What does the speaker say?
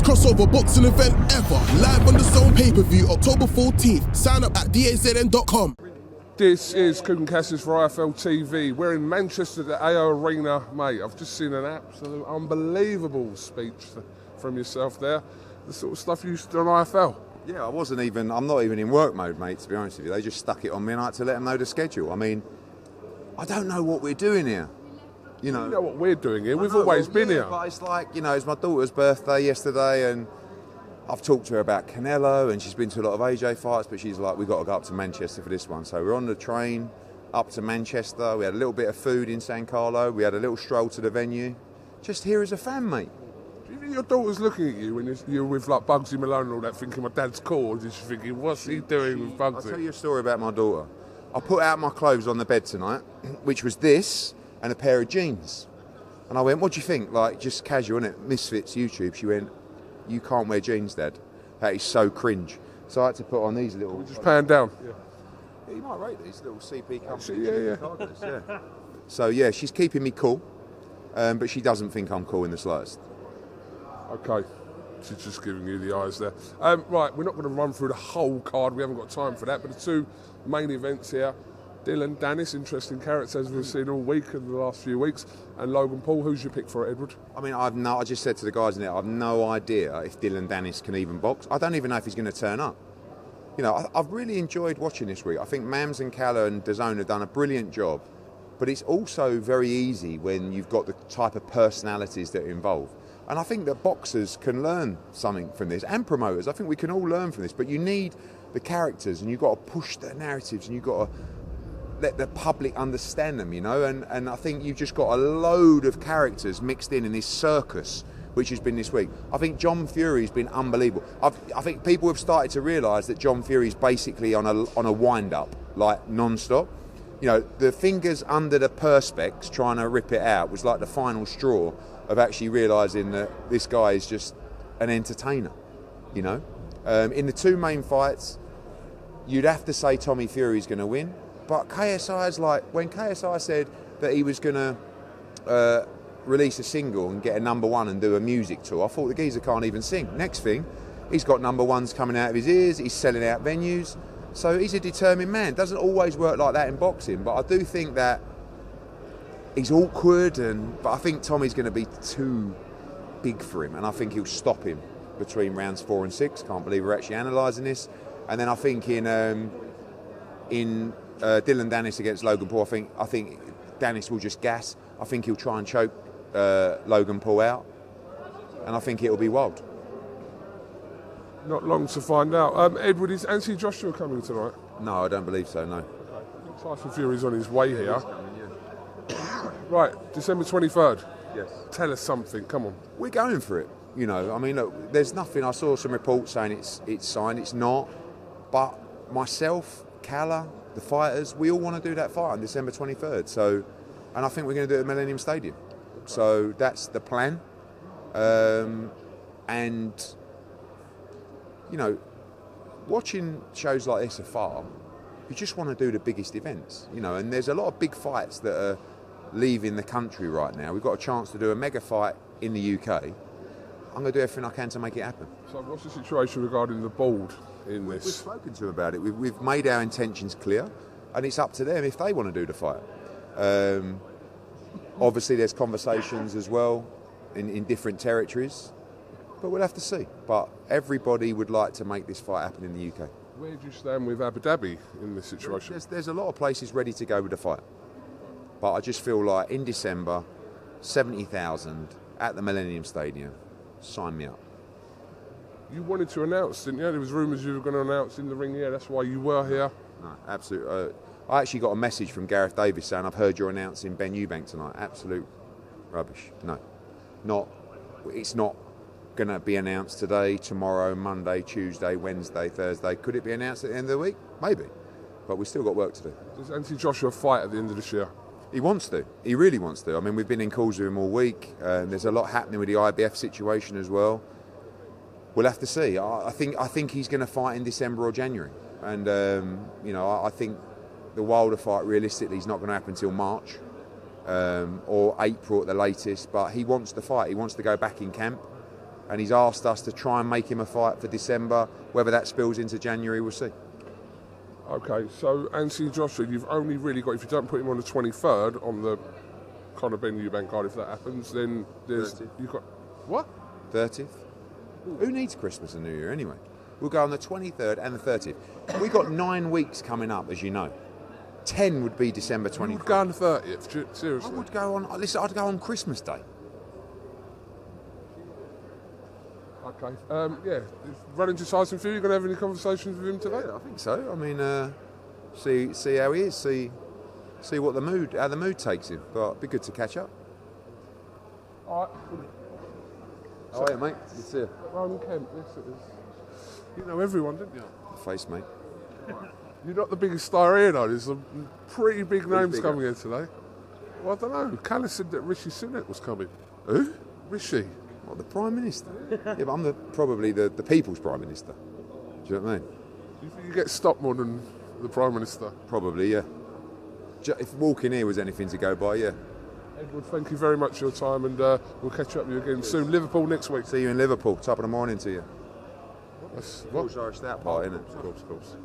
crossover boxing event ever. Live on the Zone pay-per-view, October 14th. Sign up at dazn.com. This is Coogan Cassius for IFL TV. We're in Manchester at the AO Arena, mate. I've just seen an absolute unbelievable speech from yourself there. The sort of stuff you used to do on IFL. Yeah, I'm not even in work mode, mate, to be honest with you. They just stuck it on me and I had to let them know the schedule. I mean, I don't know what we're doing here. You know what we're doing here. We've always been here. But it's like, it's my daughter's birthday yesterday and I've talked to her about Canelo and she's been to a lot of AJ fights, but she's like, we've got to go up to Manchester for this one. So we're on the train up to Manchester. We had a little bit of food in San Carlo. We had a little stroll to the venue. Just here as a fan, mate. Do you think your daughter's looking at you when you're with like Bugsy Malone and all that, thinking my dad's cool, or is she thinking, what's he doing with Bugsy? I'll tell you a story about my daughter. I put out my clothes on the bed tonight, which was this and a pair of jeans. And I went, what do you think? Like, just casual, innit? Misfits YouTube. She went, you can't wear jeans, Dad. That is so cringe. So I had to put on these little... Just pan down. Yeah, you might rate these little CP companies. Yeah. So, yeah, she's keeping me cool, but she doesn't think I'm cool in the slightest. Okay. She's just giving you the eyes there. Right, we're not going to run through the whole card. We haven't got time for that. But the two main events here, Dylan Dennis, interesting character as we've seen all week in the last few weeks, and Logan Paul. Who's your pick for it, Edward? I mean, I just said to the guys in there, I've no idea if Dylan Dennis can even box. I don't even know if he's going to turn up. I've really enjoyed watching this week. I think Mams and Calla and DAZN have done a brilliant job, but it's also very easy when you've got the type of personalities that are involved. And I think that boxers can learn something from this, and promoters. I think we can all learn from this, but you need the characters, and you've got to push the narratives, and you've got to let the public understand them, and I think you've just got a load of characters mixed in this circus which has been this week. I think John Fury's been unbelievable. I think people have started to realise that John Fury's basically on a wind-up, like non-stop. The fingers under the perspex trying to rip it out was like the final straw of actually realising that this guy is just an entertainer, In the two main fights, you'd have to say Tommy Fury's going to win. But KSI's like, when KSI said that he was going to release a single and get a #1 and do a music tour, I thought the geezer can't even sing. Next thing, he's got #1s coming out of his ears, he's selling out venues. So he's a determined man. Doesn't always work like that in boxing, but I do think that he's awkward, but I think Tommy's going to be too big for him, and I think he'll stop him between rounds 4 and 6. Can't believe we're actually analysing this. And then I think in Dylan Dennis against Logan Paul, I think Dennis will just gas. I think he'll try and choke Logan Paul out, and I think it'll be wild. Not long to find out. Edward, is Anthony Joshua coming tonight? No, I don't believe so, no. Okay. Tyson Fury's on his way here. Right, December 23rd. Yes. Tell us something, come on. We're going for it. I mean, look, there's nothing. I saw some reports saying it's signed, it's not. But myself, Calla, the fighters, we all want to do that fight on December 23rd. So, and I think we're going to do it at Millennium Stadium. So that's the plan. And watching shows like this afar, you just want to do the biggest events, and there's a lot of big fights that are leaving the country right now. We've got a chance to do a mega fight in the UK. I'm going to do everything I can to make it happen. So what's the situation regarding the board in this? We've spoken to them about it. We've made our intentions clear, and it's up to them if they want to do the fight. Obviously there's conversations as well in different territories, but we'll have to see. But everybody would like to make this fight happen in the UK. Where do you stand with Abu Dhabi in this situation? There's a lot of places ready to go with the fight. But I just feel like in December, 70,000 at the Millennium Stadium, sign me up. You wanted to announce, didn't you? There was rumours you were going to announce in the ring here, that's why you were here. No, absolutely. I actually got a message from Gareth Davis saying, I've heard you're announcing Benn-Eubank tonight. Absolute rubbish. No. It's not going to be announced today, tomorrow, Monday, Tuesday, Wednesday, Thursday. Could it be announced at the end of the week? Maybe. But we've still got work to do. Does Anthony Joshua fight at the end of this year? He wants to. He really wants to. I mean, we've been in calls with him all week. There's a lot happening with the IBF situation as well. We'll have to see. I think he's going to fight in December or January. And, I think the Wilder fight, realistically, is not going to happen until March or April at the latest. But he wants to fight. He wants to go back in camp. and he's asked us to try and make him a fight for December. Whether that spills into January, we'll see. Okay, so Anthony Joshua, you've only really got, if you don't put him on the 23rd on the kind of Benn-Eubank card, if that happens, then there's 30th. you've got what? 30th. Who needs Christmas and New Year anyway? We'll go on the 23rd and the 30th. We've got 9 weeks coming up, as you know. 10 would be December 23rd. You would go on the 30th, seriously? I would go on. Listen, I'd go on Christmas Day. Okay, yeah. Run into Tyson for you. You going to have any conversations with him today? Yeah, I think so. I mean, see how he is. See how the mood takes him. But it'd be good to catch up. All right. Oh yeah, mate. Good to see you. Roland Kemp, yes it is. You know everyone, didn't you? Face, mate. You're not the biggest star here, though. There's some pretty big names bigger? coming here today. Well, I don't know. Callis said that Rishi Sunak was coming. Who? Rishi. What, the Prime Minister? Yeah, but I'm probably the People's Prime Minister. Do you know what I mean? Do you think you get stopped more than the Prime Minister? Probably, yeah. If walking here was anything to go by, yeah. Edward, thank you very much for your time, and we'll catch up with you again soon. Liverpool next week. See you in Liverpool. Top of the morning to you. What? Irish Stout Party, innit? Of course.